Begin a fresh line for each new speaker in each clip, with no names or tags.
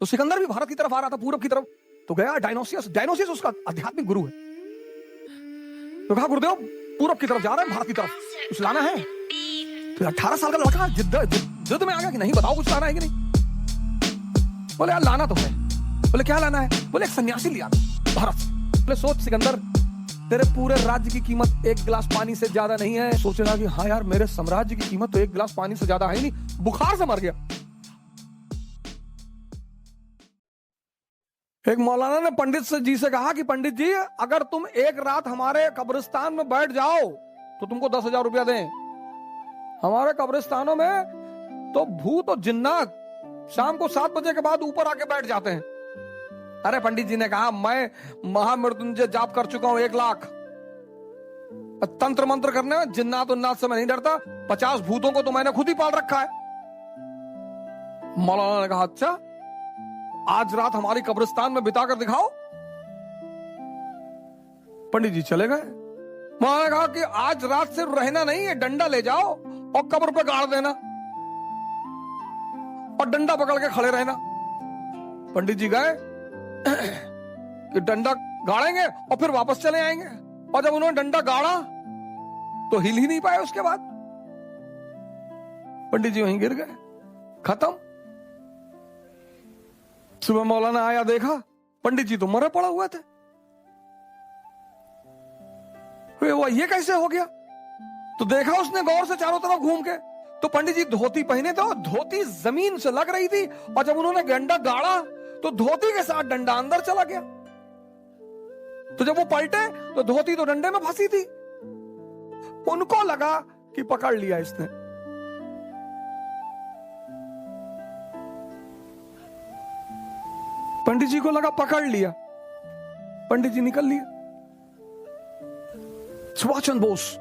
तो सिकंदर भी भारत की तरफ आ रहा था, पूरब की तरफ। तो गया डायनोसियस, डायनोसियस उसका आध्यात्मिक गुरु है। तो कहा गुरुदेव पूरब की तरफ जा रहे हैं, भारत की तरफ, कुछ लाना है? तो 18 साल का लड़का जिद में आ गया कि नहीं, बताओ कुछ लाना है कि नहीं। बोले यार लाना तो है। बोले क्या लाना है? बोले एक सन्यासी लिया भारत से। बोले सोच सिकंदर, तेरे पूरे राज्य की कीमत एक गिलास पानी से ज्यादा नहीं है। सोचेगा कि हाँ यार मेरे साम्राज्य की कीमत तो एक गिलास पानी से ज्यादा है ही नहीं, बुखार से मर गया। एक मौलाना ने पंडित जी से कहा कि पंडित जी अगर तुम एक रात हमारे कब्रिस्तान में बैठ जाओ तो तुमको 10,000 रुपया दें। हमारे कब्रिस्तानों में तो भूत और जिन्नात शाम को 7 बजे के बाद ऊपर आके बैठ जाते हैं। अरे पंडित जी ने कहा मैं महामृत्युंजय जाप कर चुका हूं 1 लाख। तंत्र मंत्र करने में जिन्नात उन्नात से मैं नहीं डरता, 50 भूतों को तो मैंने खुद ही पाल रखा है। मौलाना ने कहा अच्छा आज रात हमारी कब्रिस्तान में बिता कर दिखाओ। पंडित जी चले गए। मौलाना ने कहा कि आज रात सिर्फ रहना नहीं है, डंडा ले जाओ और कब्र पे गाड़ देना और डंडा पकड़ के खड़े रहना। पंडित जी गए कि डंडा गाड़ेंगे और फिर वापस चले आएंगे। और जब उन्होंने डंडा गाड़ा तो हिल ही नहीं पाए। उसके बाद पंडित जी वहीं गिर गए, खत्म। सुबह मौलाना आया, देखा पंडित जी तो मरे पड़ा हुए थे। वो ये कैसे हो गया? तो देखा उसने गौर से चारों तरफ घूम के, तो पंडित जी धोती पहने थे और धोती जमीन से लग रही थी। और जब उन्होंने डंडा गाड़ा तो धोती के साथ डंडा अंदर चला गया। तो जब वो पलटे तो धोती तो डंडे में फंसी थी। उनको लगा कि पकड़ लिया इसने। पंडित जी को लगा पकड़ लिया, पंडित जी निकल लिया। सुभाष चंद्र बोस,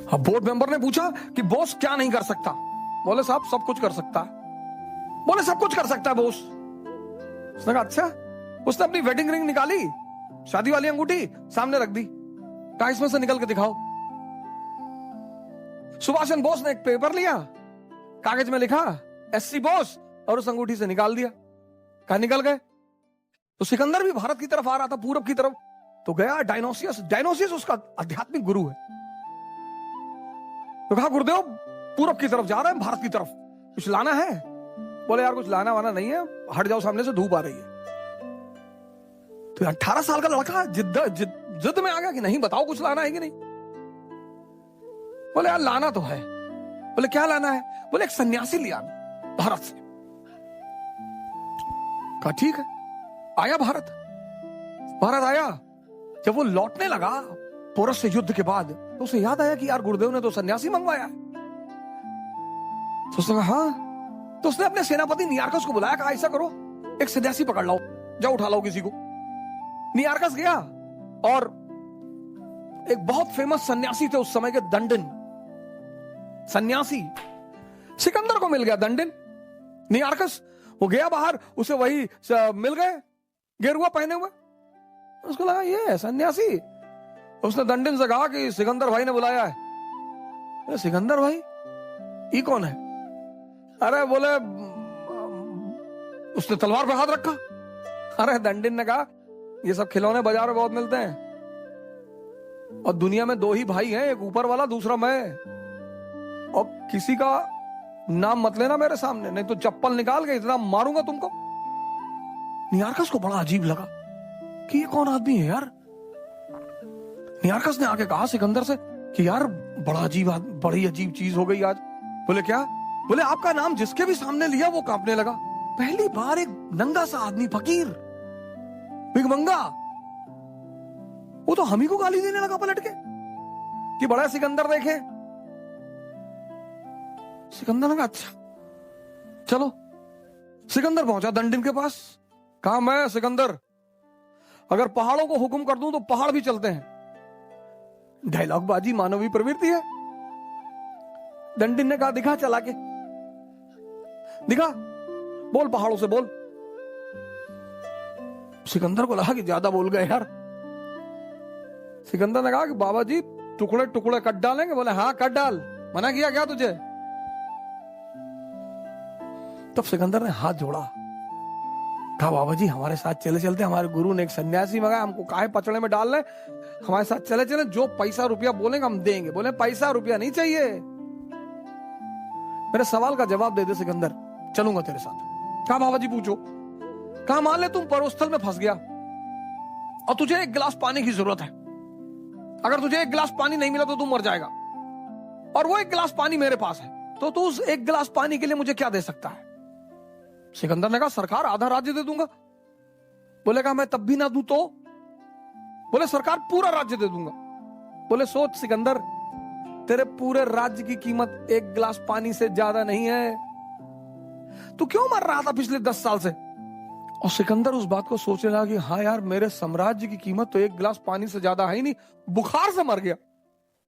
अब बोर्ड मेंबर ने पूछा कि बोस क्या नहीं कर सकता? बोले साहब सब कुछ कर सकता है। बोले सब कुछ कर सकता है बोस? उसने कहा अच्छा। उसने अपनी वेडिंग रिंग निकाली, शादी वाली अंगूठी सामने रख दी, कहा इसमें से निकल के दिखाओ। सुभाष चंद्र बोस ने एक पेपर लिया, कागज में लिखा SC बोस और उस अंगूठी से निकाल दिया, कहा निकल गए। तो सिकंदर भी भारत की तरफ आ रहा था, पूरब की तरफ। तो गया डायनोसियस, डायनोसियस उसका आध्यात्मिक गुरु है। तो कहा गुरुदेव पूरब की तरफ जा रहे हैं, भारत की तरफ, कुछ लाना है? बोले यार कुछ लाना वाना नहीं है, हट जाओ सामने से, धूप आ रही है। तो 18 साल का लड़का जिद में आ गया कि नहीं, बताओ कुछ लाना है कि नहीं। बोले यार लाना तो है। बोले क्या लाना है? बोले एक सन्यासी लिया भारत से। कहा ठीक है। आया भारत आया। जब वो लौटने लगा पोरस से युद्ध के बाद, तो उसे याद आया कि यार गुरुदेव ने तो सन्यासी मंगवाया। तो उसने कहा हाँ। तो उसने अपने सेनापति नियार्कस को बुलाया, कहा ऐसा करो एक सन्यासी पकड़ लाओ, जाओ उठा लाओ किसी को। नियार्कस गया और एक बहुत फेमस सन्यासी थे उस समय के, दंडिन सन्यासी, सिकंदर को मिल गया दंडिन। नियार्कस वो गया बाहर, उसे वही मिल गए गेरुआ पहने हुए। उसको लगा ये है सन्यासी। उसने दंडिन से कहा कि सिकंदर भाई ने बुलाया है। सिकंदर भाई ये कौन है? अरे बोले उसने तलवार पे हाथ रखा। अरे दंडिन ने कहा ये सब खिलौने बाजार में बहुत मिलते हैं और दुनिया में 2 ही भाई हैं, एक ऊपर वाला दूसरा मैं, और किसी का नाम मत लेना मेरे सामने, नहीं तो चप्पल निकाल के इतना मारूंगा तुमको। नियार्कस को बड़ा अजीब लगा कि ये कौन आदमी है यार। नियार्कस ने आके कहा सिकंदर से कि यार बड़ी अजीब चीज हो गई आज। बोले क्या? बोले आपका नाम जिसके भी सामने लिया वो कांपने लगा। पहली बार एक नंगा सा आदमी, फकीर, भिखमंगा, वो तो हम ही को गाली देने लगा पलट के कि बड़ा सिकंदर देखे। सिकंदर ने कहा अच्छा चलो। सिकंदर पहुंचा दंडिन के पास, कहा मैं सिकंदर अगर पहाड़ों को हुक्म कर दूं तो पहाड़ भी चलते हैं। डायलॉग बाजी मानवीय प्रवृत्ति है। दंडिन ने कहा दिखा चला के, दिखा, बोल पहाड़ों से बोल। सिकंदर को लगा कि ज्यादा बोल गए यार। सिकंदर ने कहा कि बाबा जी टुकड़े टुकड़े कट डालेंगे? बोले हाँ कट डाल, मना किया क्या तुझे? तब सिकंदर ने हाथ जोड़ा कहा बाबा जी हमारे साथ चले चलते, हमारे गुरु ने एक सन्यासी मंगाया, हमको काहे पचड़े में डाल रहे, हमारे साथ चले चले, जो पैसा रुपया बोलेंगे हम देंगे। बोले पैसा रुपया नहीं चाहिए, मेरे सवाल का जवाब दे दे सिकंदर, चलूंगा तेरे साथ। कहा बाबा जी पूछो। कहा मान ले तुम परोस्थल में फंस गया और तुझे एक गिलास पानी की जरूरत है, अगर तुझे एक गिलास पानी नहीं मिला तो तू मर जाएगा, और वो एक गिलास पानी मेरे पास है, तो तू उस एक गिलास पानी के लिए मुझे क्या दे सकता है? सिकंदर ने कहा सरकार आधा राज्य दे दूंगा। बोले कहा मैं तब भी ना दूं तो? बोले सरकार पूरा राज्य दे दूंगा। बोले सोच सिकंदर, तेरे पूरे राज्य की कीमत एक गिलास पानी से ज्यादा नहीं है, तू क्यों मर रहा था पिछले 10 साल से? और सिकंदर उस बात को सोचने लगा कि हाँ यार, मेरे साम्राज्य की कीमत तो एक गिलास पानी से ज्यादा है ही नहीं, बुखार से मर गया।